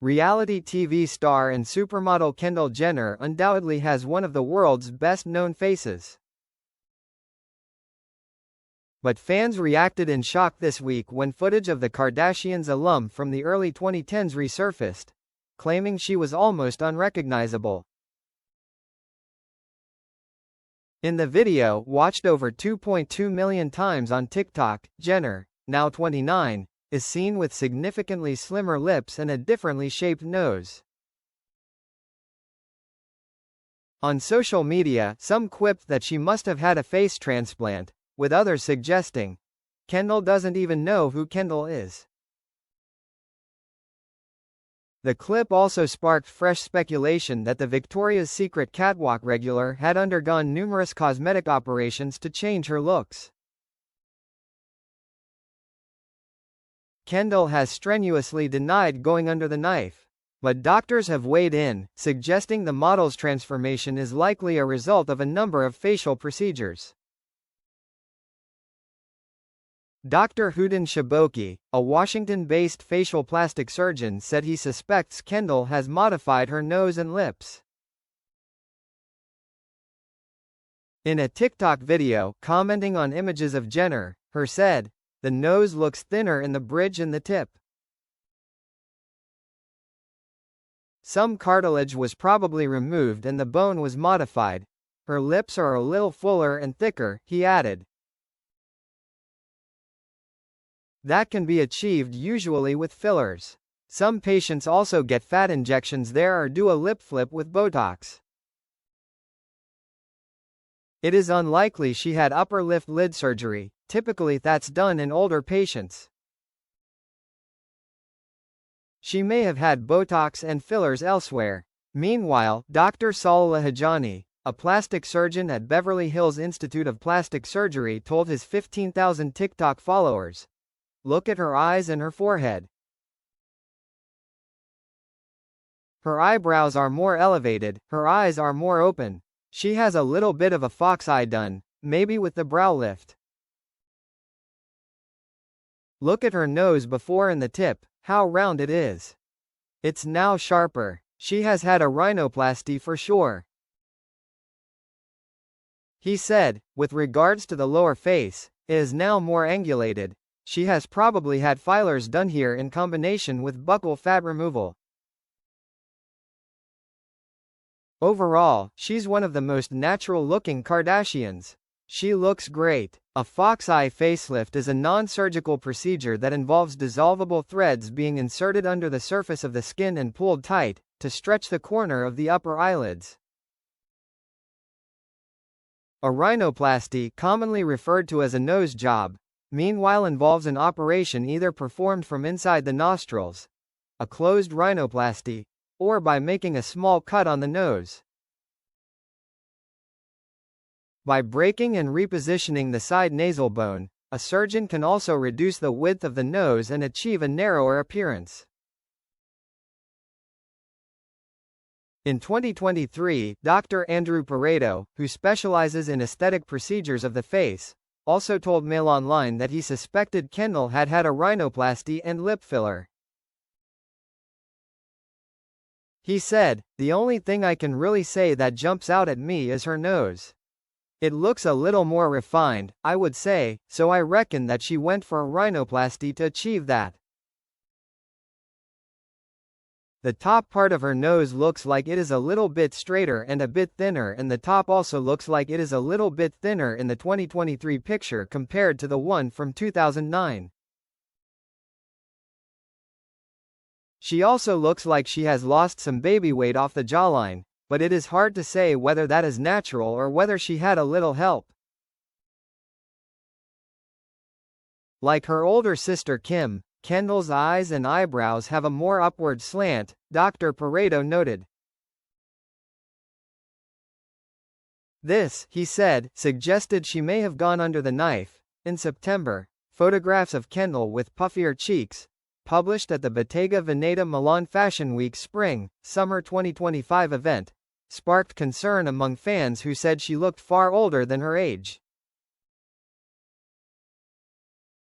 Reality TV star and supermodel Kendall Jenner undoubtedly has one of the world's best-known faces. But fans reacted in shock this week when footage of the Kardashians' alum from the early 2010s resurfaced, claiming she was almost unrecognizable. In the video, watched over 2.2 million times on TikTok, Jenner, now 29, is seen with significantly slimmer lips and a differently shaped nose. On social media, some quipped that she must have had a face transplant, with others suggesting, Kendall doesn't even know who Kendall is. The clip also sparked fresh speculation that the Victoria's Secret catwalk regular had undergone numerous cosmetic operations to change her looks. Kendall has strenuously denied going under the knife, but doctors have weighed in, suggesting the model's transformation is likely a result of a number of facial procedures. Dr. Hudin Shaboki, a Washington-based facial plastic surgeon, said he suspects Kendall has modified her nose and lips. In a TikTok video, commenting on images of Jenner, her said, "The nose looks thinner in the bridge and the tip. Some cartilage was probably removed and the bone was modified. Her lips are a little fuller and thicker," he added. That can be achieved usually with fillers. Some patients also get fat injections there or do a lip flip with Botox. It is unlikely she had upper lid surgery. Typically that's done in older patients. She may have had Botox and fillers elsewhere. Meanwhile, Dr. Salwa Hajani, a plastic surgeon at Beverly Hills Institute of Plastic Surgery, told his 15,000 TikTok followers, "Look at her eyes and her forehead. Her eyebrows are more elevated, her eyes are more open. She has a little bit of a fox eye done, maybe with the brow lift. Look at her nose before and the tip, how round it is. It's now sharper. She has had a rhinoplasty for sure." He said, with regards to the lower face, it is now more angulated. She has probably had fillers done here in combination with buccal fat removal. Overall, she's one of the most natural-looking Kardashians. She looks great. A fox eye facelift is a non-surgical procedure that involves dissolvable threads being inserted under the surface of the skin and pulled tight, to stretch the corner of the upper eyelids. A rhinoplasty, commonly referred to as a nose job, meanwhile involves an operation either performed from inside the nostrils, a closed rhinoplasty, or by making a small cut on the nose. By breaking and repositioning the side nasal bone, a surgeon can also reduce the width of the nose and achieve a narrower appearance. In 2023, Dr. Andrew Pareto, who specializes in aesthetic procedures of the face, also told Mail Online that he suspected Kendall had had a rhinoplasty and lip filler. He said, "The only thing I can really say that jumps out at me is her nose. It looks a little more refined, I would say, so I reckon that she went for a rhinoplasty to achieve that. The top part of her nose looks like it is a little bit straighter and a bit thinner, and the top also looks like it is a little bit thinner in the 2023 picture compared to the one from 2009. She also looks like she has lost some baby weight off the jawline, but it is hard to say whether that is natural or whether she had a little help." Like her older sister Kim, Kendall's eyes and eyebrows have a more upward slant, Dr. Pareto noted. This, he said, suggested she may have gone under the knife. In September, photographs of Kendall with puffier cheeks, published at the Bottega Veneta Milan Fashion Week Spring/Summer 2025 event, sparked concern among fans who said she looked far older than her age.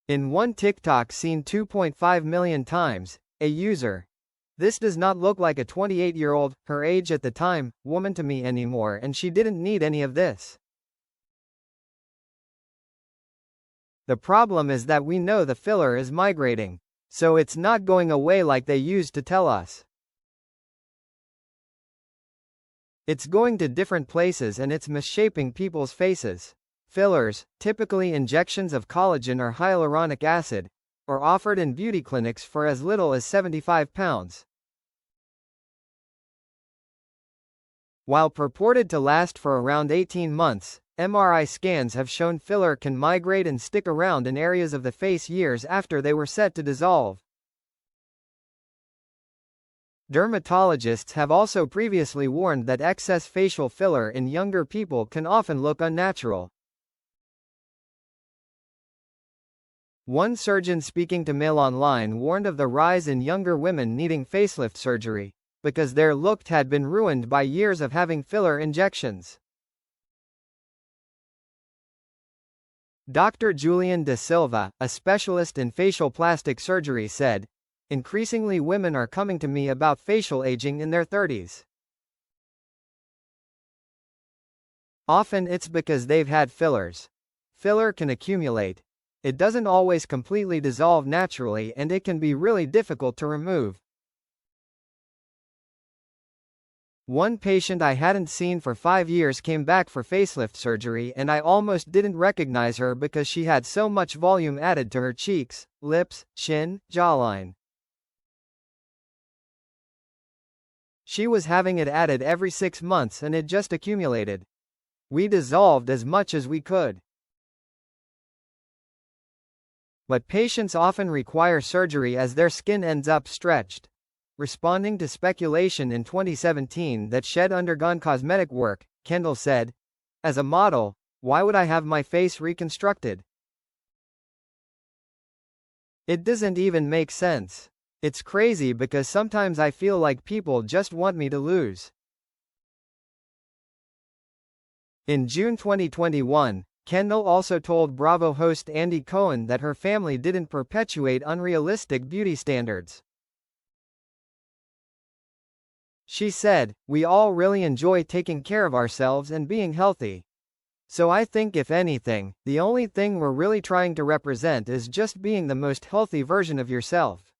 In one TikTok seen 2.5 million times, a user, This does not look like a 28-year-old, her age at the time, woman to me anymore, and she didn't need any of this. The problem is that we know the filler is migrating. So it's not going away like they used to tell us. It's going to different places and it's misshaping people's faces. Fillers, typically injections of collagen or hyaluronic acid, are offered in beauty clinics for as little as £75. While purported to last for around 18 months, MRI scans have shown filler can migrate and stick around in areas of the face years after they were set to dissolve. Dermatologists have also previously warned that excess facial filler in younger people can often look unnatural. One surgeon speaking to Mail Online warned of the rise in younger women needing facelift surgery, because their look had been ruined by years of having filler injections. Dr. Julian De Silva, a specialist in facial plastic surgery, said, "Increasingly women are coming to me about facial aging in their 30s. Often it's because they've had fillers. Filler can accumulate. It doesn't always completely dissolve naturally and it can be really difficult to remove. One patient I hadn't seen for 5 years came back for facelift surgery and I almost didn't recognize her because she had so much volume added to her cheeks, lips, chin, jawline. She was having it added every 6 months and it just accumulated. We dissolved as much as we could. But patients often require surgery as their skin ends up stretched." Responding to speculation in 2017 that she'd undergone cosmetic work, Kendall said, "As a model, why would I have my face reconstructed? It doesn't even make sense. It's crazy because sometimes I feel like people just want me to lose." In June 2021, Kendall also told Bravo host Andy Cohen that her family didn't perpetuate unrealistic beauty standards. She said, "We all really enjoy taking care of ourselves and being healthy. So I think if anything, the only thing we're really trying to represent is just being the most healthy version of yourself."